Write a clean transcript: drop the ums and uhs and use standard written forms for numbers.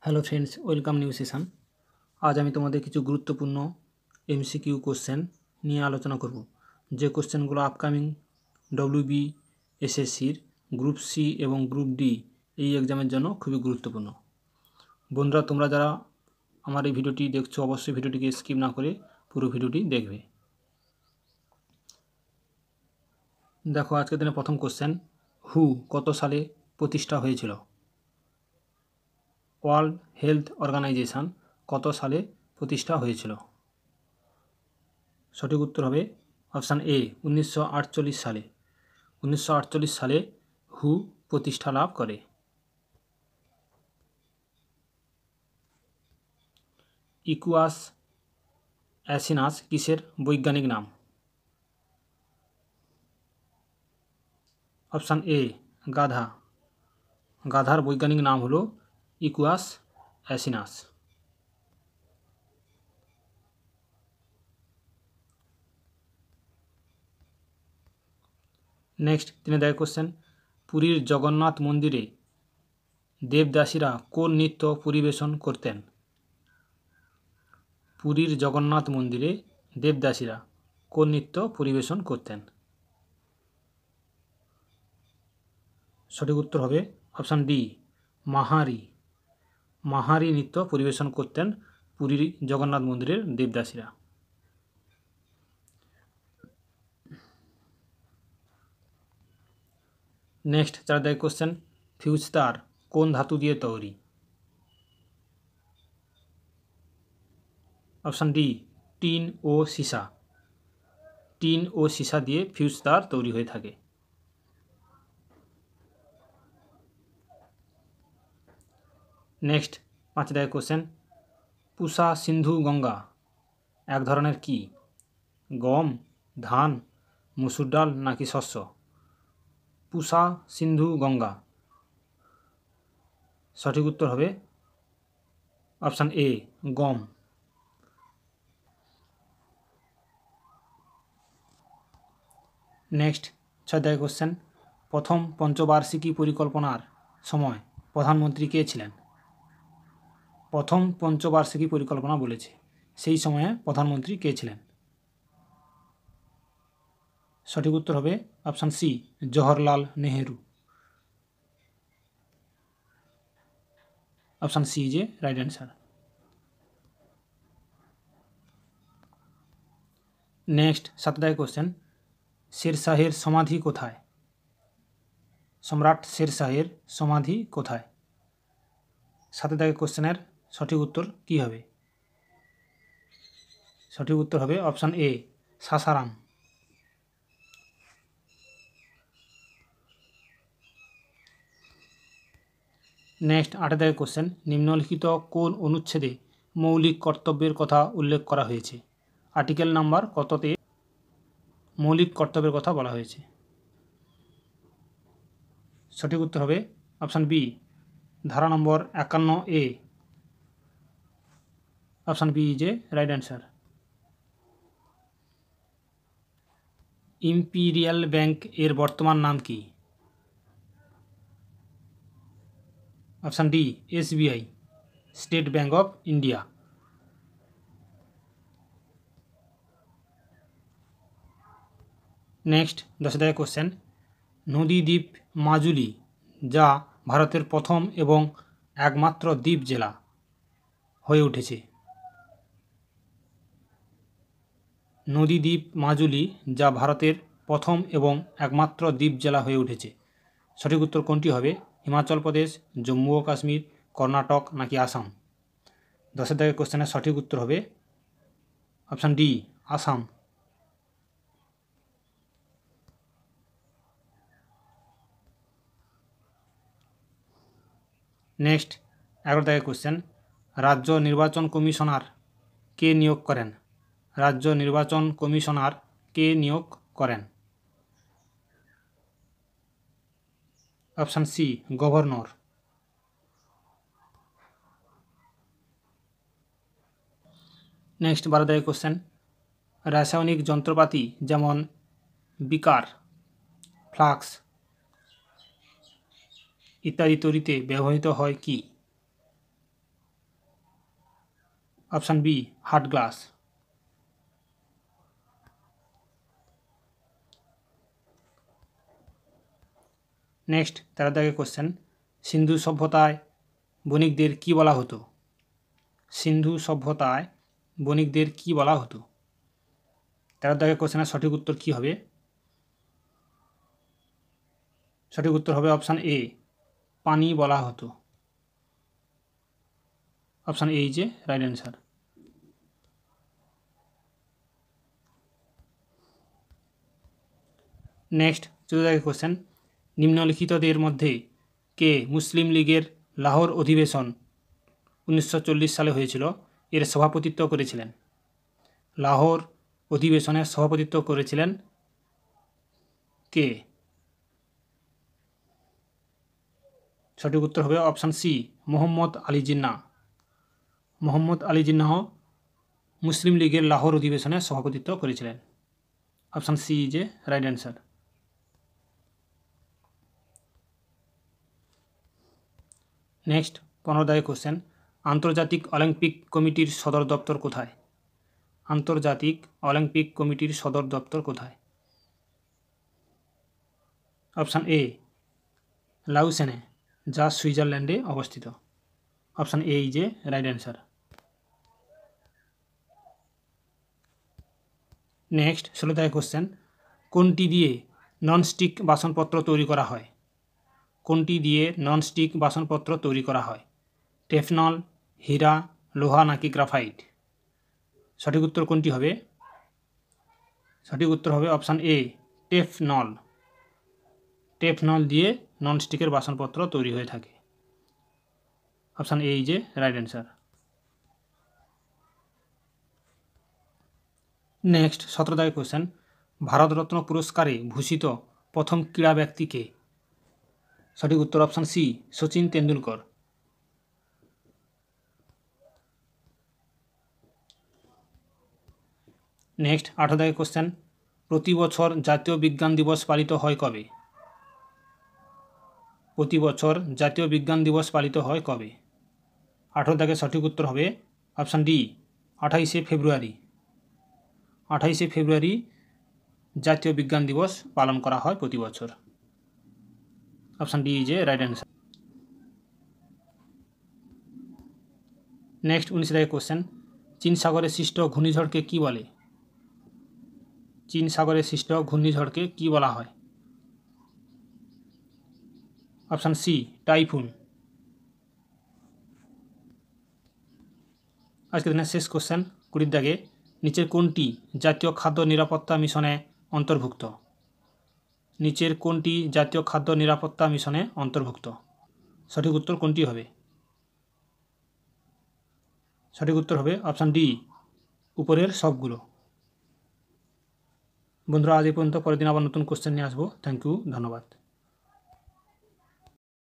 Hello friends, welcome new session. আজ আমি তোমাদের কিছু গুরুত্বপূর্ণ এমসিকিউ কোশ্চেন নিয়ে আলোচনা করব, যে কোশ্চেনগুলো আপকামিং ডব্লিউবি এসএসসির গ্রুপ সি এবং গ্রুপ ডি এই এক্সামের জন্য খুবই গুরুত্বপূর্ণ। বন্ধুরা, তোমরা যারা আমার এই ভিডিওটি দেখছো অবশ্যই ভিডিওটিকে স্কিপ না করে পুরো ভিডিওটি দেখবে। দেখো, আজকের দিনে প্রথম কোশ্চেন, হু কত সালে প্রতিষ্ঠা হয়েছিল? ওয়ার্ল্ড হেলথ অর্গানাইজেশন কত সালে প্রতিষ্ঠা হয়েছিল? সঠিক উত্তর হবে অপশান এ 1948 সালে। 1948 সালে হু প্রতিষ্ঠা লাভ করে। ইকুয়াস অ্যাসিনাস কিসের বৈজ্ঞানিক নাম? অপশান এ গাধা। গাধার বৈজ্ঞানিক নাম হলো ইকুয়াস অ্যাসিনাস। নেক্সট 3 কোশ্চেন, পুরীর জগন্নাথ মন্দিরে দেবদাসীরা কোন নৃত্য পরিবেশন করতেন? পুরীর জগন্নাথ মন্দিরে দেবদাসীরা কোন নৃত্য পরিবেশন করতেন? সঠিক উত্তর হবে অপশান ডি মাহারি। মাহারি নৃত্য পরিবেশন করতেন পুরীর জগন্নাথ মন্দিরের দেবদাসীরা। নেক্সট 4 কোশ্চেন, ফিউজতার কোন ধাতু দিয়ে তৈরি? অপশান ডি টিন ও সীসা। টিন ও সীসা দিয়ে ফিউজতার তৈরি হয়ে থাকে। নেক্সট 5 কোশ্চেন, পুষা সিন্ধু গঙ্গা এক ধরনের কি? গম, ধান, মসুর ডাল নাকি শস্য? পুষা সিন্ধু গঙ্গা। সঠিক উত্তর হবে অপশান এ গম। নেক্সট 6 কোশ্চেন, প্রথম পঞ্চবার্ষিকী পরিকল্পনার সময় প্রধানমন্ত্রী কে ছিলেন? প্রথম পঞ্চবার্ষিকী পরিকল্পনা বলেছে, সেই সময়ে প্রধানমন্ত্রী কে ছিলেন? সঠিক উত্তর হবে option C Jawaharlal Nehru. Option C is a right answer. Next 7 question, শেরশাহের সমাধি কোথায়? সম্রাট শেরশাহের সমাধি কোথায়? 7 কোশ্চেনের সঠিক উত্তর কী হবে? সঠিক উত্তর হবে option A Sasaram. Next 8 question, নিম্নলিখিত কোন অনুচ্ছেদে মৌলিক কর্তব্যের কথা উল্লেখ করা হয়েছে? আর্টিকেল নাম্বার কততে মৌলিক কর্তব্যের কথা বলা হয়েছে? সঠিক উত্তর হবে অপশান বি ধারা number 51A। Option B is a right answer. Imperial Bank এর বর্তমান নাম কি? Option D SBI, State Bank of India. Next 10 question, নদীদ্বীপ মাজুলি যা ভারতের প্রথম এবং একমাত্র দ্বীপ জেলা হয়ে উঠেছে। নদীদ্বীপ মাজুলি যা ভারতের প্রথম এবং একমাত্র দ্বীপ জেলা হয়ে উঠেছে। সঠিক উত্তর কোনটি হবে? হিমাচল প্রদেশ, জম্মু ও কাশ্মীর, কর্ণাটক নাকি আসাম? 10 কোশ্চেনের সঠিক উত্তর হবে option D Assam. Next 11 question, রাজ্য নির্বাচন কমিশনার কে নিয়োগ করেন? রাজ্য নির্বাচন কমিশনার কে নিয়োগ করেন? Option C governor. Next 12 question, রাসায়নিক যন্ত্রপাতি যেমন বিকার, ফ্লাক্স ইত্যাদি তৈরিতে ব্যবহৃত হয় কি? Option B hard glass. Next 13 দাগের কোশ্চেন, সিন্ধু সভ্যতায় বণিকদের কি বলা হতো? সিন্ধু সভ্যতায় বণিকদের কি বলা হতো? 13 দাগের কোশ্চেনের সঠিক উত্তর কী হবে? সঠিক উত্তর হবে অপশান এ পানি বলা হতো। অপশান এ যে রাইট অ্যান্সার। নেক্সট 14 দাগের কোশ্চেন, নিম্নলিখিতদের মধ্যে কে মুসলিম লীগের লাহোর অধিবেশন 1940 সালে হয়েছিল এর সভাপতিত্ব করেছিলেন? লাহোর অধিবেশনের সভাপতিত্ব করেছিলেন কে? সঠিক উত্তর হবে অপশান সি মোহাম্মদ আলী জিন্নাহ। মোহাম্মদ আলী জিন্নাহ মুসলিম লীগের লাহোর অধিবেশনে সভাপতিত্ব করেছিলেন। অপশান সি যে রাইট অ্যান্সার। নেক্সট 15 দাগের কোশ্চেন, আন্তর্জাতিক অলিম্পিক কমিটির সদর দপ্তর কোথায়? আন্তর্জাতিক অলিম্পিক কমিটির সদর দপ্তর কোথায়? অপশান এ লাউসেনে, যা সুইজারল্যান্ডে অবস্থিত। অপশান এ যে রাইট অ্যান্সার। নেক্সট 16 দাগের কোশ্চেন, কোনটি দিয়ে ননস্টিক বাসনপত্র তৈরি করা হয়? কোনটি দিয়ে ননস্টিক বাসনপত্র তৈরি করা হয়? টেফনল, হীরা, লোহা নাকি গ্রাফাইট? সঠিক উত্তর কোনটি হবে? সঠিক উত্তর হবে অপশান এ টেফনল। টেফনল দিয়ে ননস্টিকের বাসনপত্র তৈরি হয়ে থাকে। অপশান এ যে রাইট অ্যান্সার। নেক্সট 17 দাগের কোশ্চেন, ভারতরত্ন পুরস্কারে ভূষিত প্রথম ক্রীড়া ব্যক্তি কে? সঠিক উত্তর option C Sachin Tendulkar. Next 18 দাগের কোশ্চেন, প্রতি বছর জাতীয় বিজ্ঞান দিবস পালিত হয় কবে? প্রতি বছর জাতীয় বিজ্ঞান দিবস পালিত হয় কবে? 18 দাগের সঠিক উত্তর হবে অপশান ডি 28শে ফেব্রুয়ারি। 28শে ফেব্রুয়ারি জাতীয় বিজ্ঞান দিবস পালন করা হয় প্রতি বছর। অপশান ডি যে রাইট অ্যান্সার। নেক্সট 19 দাগের কোশ্চেন, চীন সাগরে সৃষ্ট ঘূর্ণিঝড়কে কি বলে? চীন সাগরে সৃষ্ট ঘূর্ণিঝড়কে কি বলা হয়? Option C typhoon. আজকের দিনের শেষ কোশ্চেন 20 দাগে, নিচের কোনটি জাতীয় খাদ্য নিরাপত্তা মিশনে অন্তর্ভুক্ত? নিচের কোনটি জাতীয় খাদ্য নিরাপত্তা মিশনে অন্তর্ভুক্ত? সঠিক উত্তর কোনটি হবে? সঠিক উত্তর হবে অপশান ডি উপরের সবগুলো। বন্ধুরা আজ এই পর্যন্ত, পরের দিন আবার নতুন কোশ্চেন নিয়ে আসবো। থ্যাংক ইউ, ধন্যবাদ।